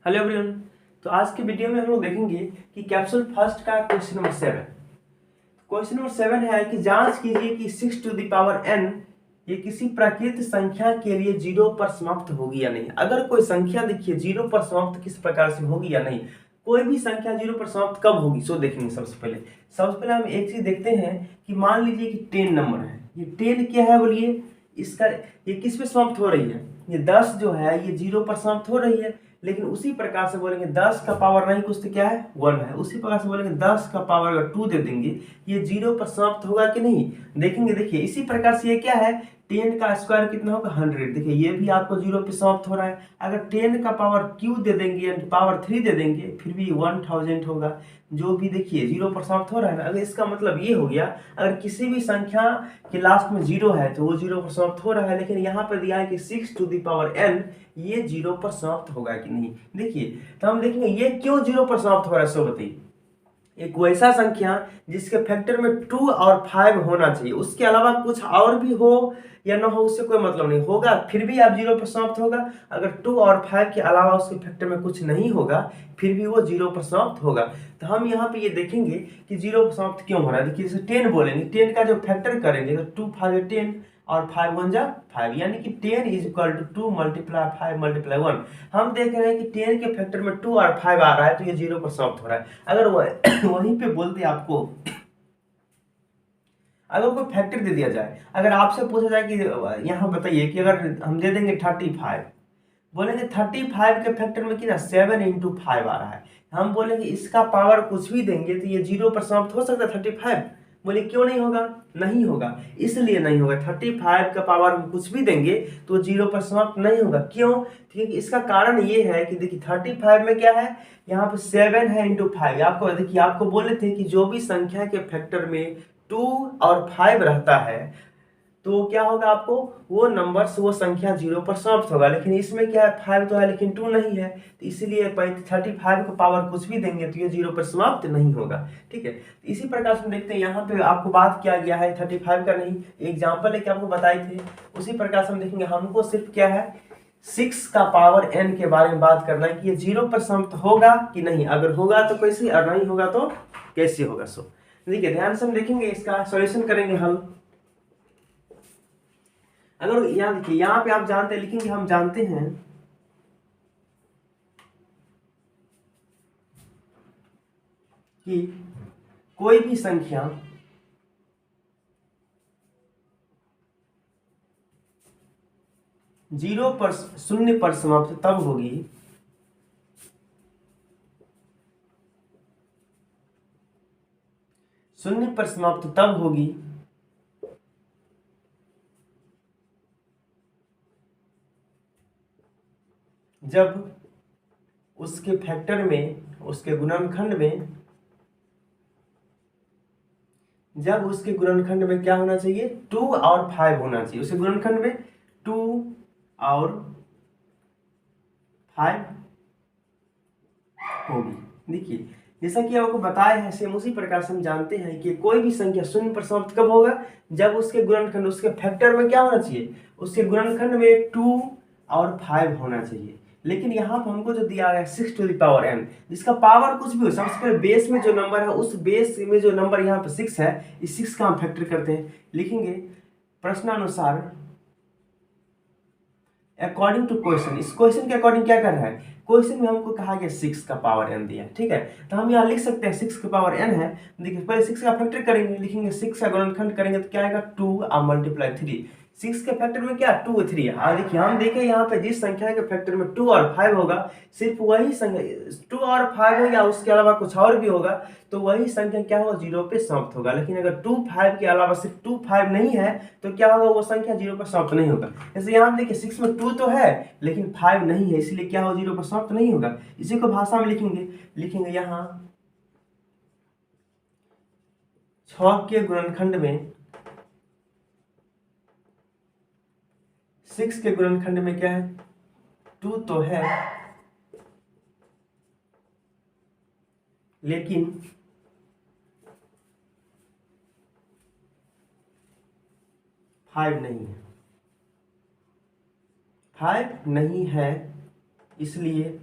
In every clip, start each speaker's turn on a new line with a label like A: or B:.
A: Hello everyone. तो आज के वीडियो में हम लोग देखेंगे कि कैप्सूल फर्स्ट का क्वेश्चन नंबर 7। क्वेश्चन नंबर 7 है कि जांच कीजिए कि 6 टू द पावर n ये किसी प्राकृत संख्या के लिए 0 पर समाप्त होगी या नहीं। अगर कोई संख्या देखिए 0 पर समाप्त किस प्रकार से होगी या नहीं, कोई भी संख्या 0 पर समाप्त कब होगी सो देखेंगे। सबसे पहले हम एक चीज देखते हैं कि मान लीजिए कि 10 नंबर है। ये 10 क्या है बोलिए, इसका ये किस पे समाप्त हो रही है, ये 10 जो है ये 0 पर समाप्त हो रही है। लेकिन उसी प्रकार से बोलेंगे 10 का पावर नहीं कुछ तो क्या है 1 है। उसी प्रकार से बोलेंगे 10 का पावर अगर 2 दे देंगे ये 0 पर समाप्त होगा कि नहीं, देखेंगे। देखिए इसी प्रकार से ये क्या है 10 का स्क्वायर कितना होगा 100। देखिए ये भी आपको 0 पे समाप्त हो रहा है। अगर 10 का पावर क्यू दे देंगे या पावर 3 दे देंगे फिर भी 1000 होगा, जो भी देखिए 0 पर समाप्त हो रहा है ना। अगर इसका मतलब ये हो गया अगर किसी भी संख्या के लास्ट में 0 है तो वो 0 पर समाप्त हो रहा है। लेकिन यहाँ पर दिया है कि 6 टू द पावर n ये 0 पर समाप्त होगा कि नहीं। देखिए तो हम देखेंगे ये क्यों 0 पर समाप्त हो रहा है सो बताइए। एक वैसा संख्या जिसके फैक्टर में 2 और 5 होना चाहिए, उसके अलावा कुछ और भी हो या ना हो उससे कोई मतलब नहीं होगा, फिर भी आप 0 पर समाप्त होगा। अगर 2 और 5 के अलावा उसके फैक्टर में कुछ नहीं होगा फिर भी वो 0 पर समाप्त होगा। तो हम यहाँ पे ये देखेंगे कि 0 पर समाप्त क्यों हो रहा है। देखिए जैसे 10 बोलेंगे, 10 का जो फैक्टर करेंगे तो 2 5 10 और 5 1 जा 5, यानी कि 10 is equal to 2 multiply 5 multiply 1। हम देख रहे हैं कि 10 के फैक्टर में 2 और 5 आ रहा है तो ये 0 पर समाप्त हो रहा है। अगर वहीं पे बोलते आपको, अगर कोई फैक्टर दे दिया जाए, अगर आपसे पूछा जाए कि यहाँ बताइए कि अगर हम दे देंगे 35, बोलेंगे 35 के फैक्टर में कितना 7 इंटू 5 आ रहा है, हम बोलेंगे इसका पावर कुछ भी देंगे तो ये 0 पर समाप्त हो सकता है 35। बोले क्यों नहीं होगा, नहीं होगा। इसलिए नहीं होगा, 35 का पावर हम कुछ भी देंगे तो 0 पर समाप्त नहीं होगा। क्यों, ठीक है। इसका कारण ये है कि देखिए 35 में क्या है, यहाँ पे 7 है इंटू 5। आपको देखिए आपको बोले थे कि जो भी संख्या के फैक्टर में 2 और 5 रहता है तो क्या होगा, आपको वो नंबर वो संख्या 0 पर समाप्त होगा। लेकिन इसमें क्या है 5 तो है लेकिन 2 नहीं है, तो इसीलिए 35 को पावर कुछ भी देंगे तो ये 0 पर समाप्त नहीं होगा। ठीक है, तो इसी प्रकार से हम देखते हैं यहाँ पे आपको बात किया गया है 35 का नहीं, एग्जाम्पल है कि आपको बताए थे। उसी प्रकार से हम देखेंगे हमको सिर्फ क्या है 6 का पावर n के बारे में बात करना है कि ये 0 पर समाप्त होगा कि नहीं। अगर होगा तो कैसे और नहीं होगा तो कैसे होगा। सो देखिए ध्यान से हम देखेंगे, इसका सॉल्यूशन करेंगे हल। अगर यहाँ देखिए यहाँ पे आप जानते हैं, लिखेंगे हम जानते हैं कि कोई भी संख्या शून्य पर समाप्त तब होगी शून्य पर समाप्त तब होगी जब उसके फैक्टर में, उसके गुणनखंड में, जब उसके गुणनखंड में क्या होना चाहिए 2 और 5 होना चाहिए। उसके गुणनखंड में 2 और 5 होगी। देखिए जैसा कि आपको बताया है सेम उसी प्रकार से हम जानते हैं कि कोई भी संख्या शून्य पर समाप्त कब होगा, जब उसके गुणनखंड, उसके फैक्टर में क्या होना चाहिए, उसके गुणनखंड में 2 और 5 होना चाहिए। लेकिन यहाँ पर हमको जो दिया गया 6 टू द पावर n, जिसका पावर कुछ भी हो, सबसे पहले बेस में जो नंबर है उस बेस में जो नंबर यहाँ पर 6 है, इस 6 का हम फैक्टर करते हैं। लिखेंगे प्रश्नानुसार अकॉर्डिंग टू क्वेश्चन। इस क्वेश्चन के अकॉर्डिंग क्या कर रहा है, क्वेश्चन में हमको कहा गया 6 का पावर n दिया। ठीक है, तो हम यहाँ लिख सकते हैं 6 का पावर n है। देखिए पहले 6 का फैक्टर करेंगे, लिखेंगे 6 का गुणनखंड करेंगे तो क्या आएगा 2 और मल्टीप्लाई 3। 6 के फैक्टर में क्या 2 और 3 है। और देखिए हम देखें यहाँ पे जिस संख्या के फैक्टर में 2 और 5 होगा, सिर्फ वही संख्या 2 और 5 हो या उसके अलावा कुछ और भी होगा तो वही संख्या क्या होगा 0 पे समाप्त होगा। लेकिन अगर 2 5 के अलावा सिर्फ 2 5 नहीं है तो क्या होगा, वो संख्या 0 पर समाप्त नहीं होगा। जैसे यहाँ देखिए 6 में 2 तो है लेकिन 5 नहीं है, इसलिए क्या हो 0 पर समाप्त नहीं होगा। इसी को भाषा में लिखेंगे यहाँ 6 के गुणनखंड में, 6 के गुणनखंड में क्या है 2 तो है लेकिन 5 नहीं है। 5 नहीं है इसलिए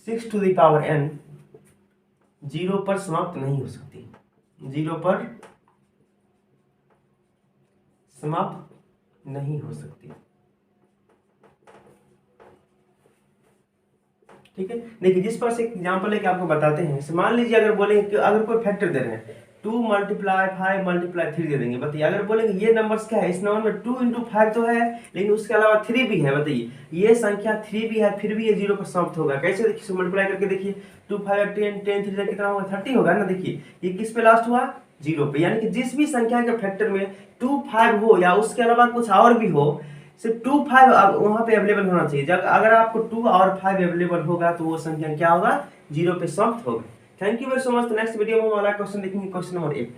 A: 6 टू द पावर n 0 पर समाप्त नहीं हो सकती, 0 पर समाप्त नहीं हो सकती। ठीक है, देखिए जिस पर से एग्जाम्पल है कि आपको बताते हैं। मान लीजिए अगर बोलेंगे कि अगर कोई फैक्टर दे रहे हैं 2 मल्टीप्लाई 5 मल्टीप्लाई 3 दे देंगे, बताइए अगर बोलेंगे ये नंबर्स क्या है, इस नंबर में 2 इंटू 5 तो है लेकिन उसके अलावा 3 भी है, बताइए ये संख्या 3 भी है फिर भी ये 0 पर समाप्त होगा। कैसे, देखिए मल्टीप्लाई करके देखिए 2 5 10 10 3 कितना होगा 30 होगा ना। देखिए ये किस पे लास्ट हुआ, 0 पे, यानी कि जिस भी संख्या के फैक्टर में 2 5 हो या उसके अलावा कुछ और भी हो, सिर्फ 2 5 वहां पे अवेलेबल होना चाहिए। जब अगर आपको 2 और 5 अवेलेबल होगा तो वो संख्या क्या होगा, 0 पे समाप्त होगा। Thank you very so much. Next video में हम अगला क्वेश्चन देखेंगे, क्वेश्चन नंबर 8।